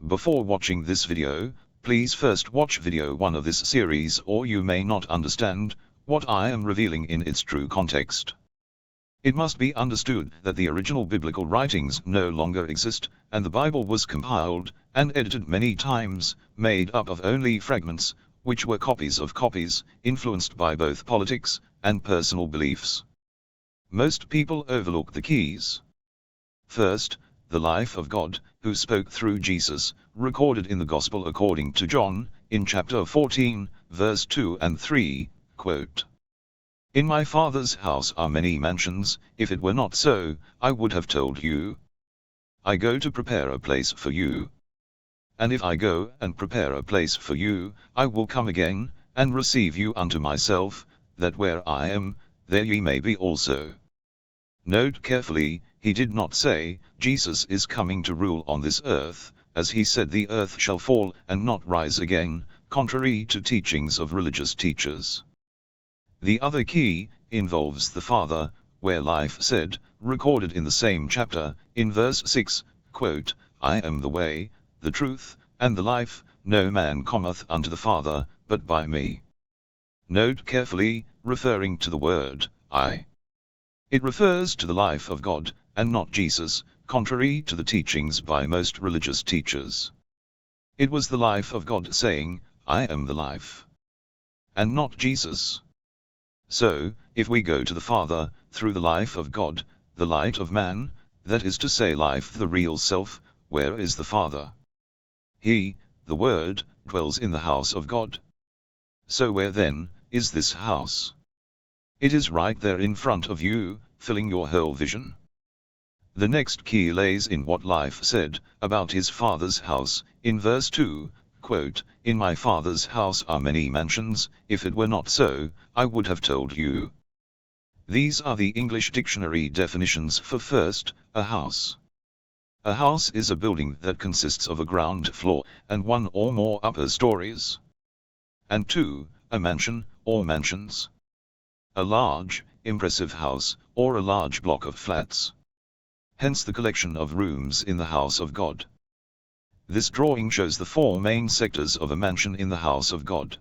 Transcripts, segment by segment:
Before watching this video, please first watch video 1 of this series, or you may not understand what I am revealing in its true context. It must be understood that the original biblical writings no longer exist, and the Bible was compiled and edited many times, made up of only fragments, which were copies of copies, influenced by both politics and personal beliefs. Most people overlook the keys. First, the life of God, who spoke through Jesus, recorded in the Gospel according to John, in chapter 14, verse 2 and 3, quote, "In my Father's house are many mansions, if it were not so, I would have told you. I go to prepare a place for you. And if I go and prepare a place for you, I will come again, and receive you unto myself, that where I am, there ye may be also." Note carefully, he did not say, Jesus is coming to rule on this earth, as he said the earth shall fall and not rise again, contrary to teachings of religious teachers. The other key involves the Father, where life said, recorded in the same chapter, in verse 6, quote, "I am the way, the truth, and the life, no man cometh unto the Father, but by me." Note carefully, referring to the word, I. It refers to the life of God, and not Jesus, contrary to the teachings by most religious teachers. It was the life of God saying, "I am the life," and not Jesus. So, if we go to the Father, through the life of God, the light of man, that is to say life, the real self, where is the Father? He, the Word, dwells in the house of God. So where then is this house? It is right there in front of you, filling your whole vision. The next key lays in what life said about his Father's house, in verse 2, quote, "In my Father's house are many mansions, if it were not so, I would have told you." These are the English dictionary definitions for first, a house. A house is a building that consists of a ground floor and one or more upper stories. And 2, a mansion, or mansions. A large, impressive house, or a large block of flats. Hence the collection of rooms in the house of God. This drawing shows the 4 main sectors of a mansion in the house of God.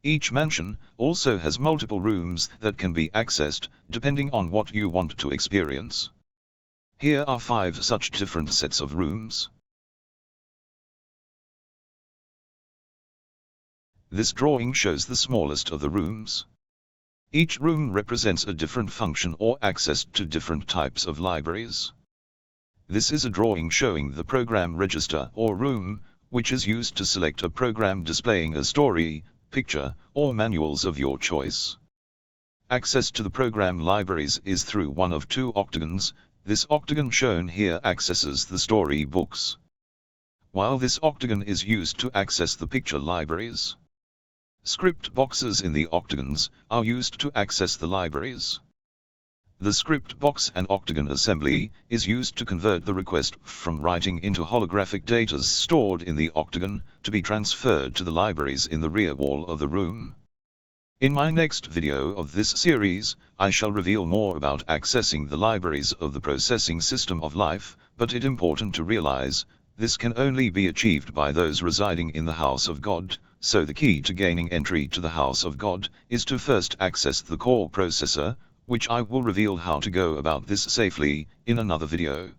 Each mansion also has multiple rooms that can be accessed, depending on what you want to experience. Here are 5 such different sets of rooms. This drawing shows the smallest of the rooms. Each room represents a different function or access to different types of libraries. This is a drawing showing the program register or room, which is used to select a program displaying a story, picture, or manuals of your choice. Access to the program libraries is through one of 2 octagons. This octagon shown here accesses the story books, while this octagon is used to access the picture libraries. Script boxes in the octagons are used to access the libraries. The script box and octagon assembly is used to convert the request from writing into holographic data stored in the octagon to be transferred to the libraries in the rear wall of the room. In my next video of this series, I shall reveal more about accessing the libraries of the processing system of life, but it is important to realize, this can only be achieved by those residing in the house of God, so the key to gaining entry to the house of God is to first access the core processor, which I will reveal how to go about this safely in another video.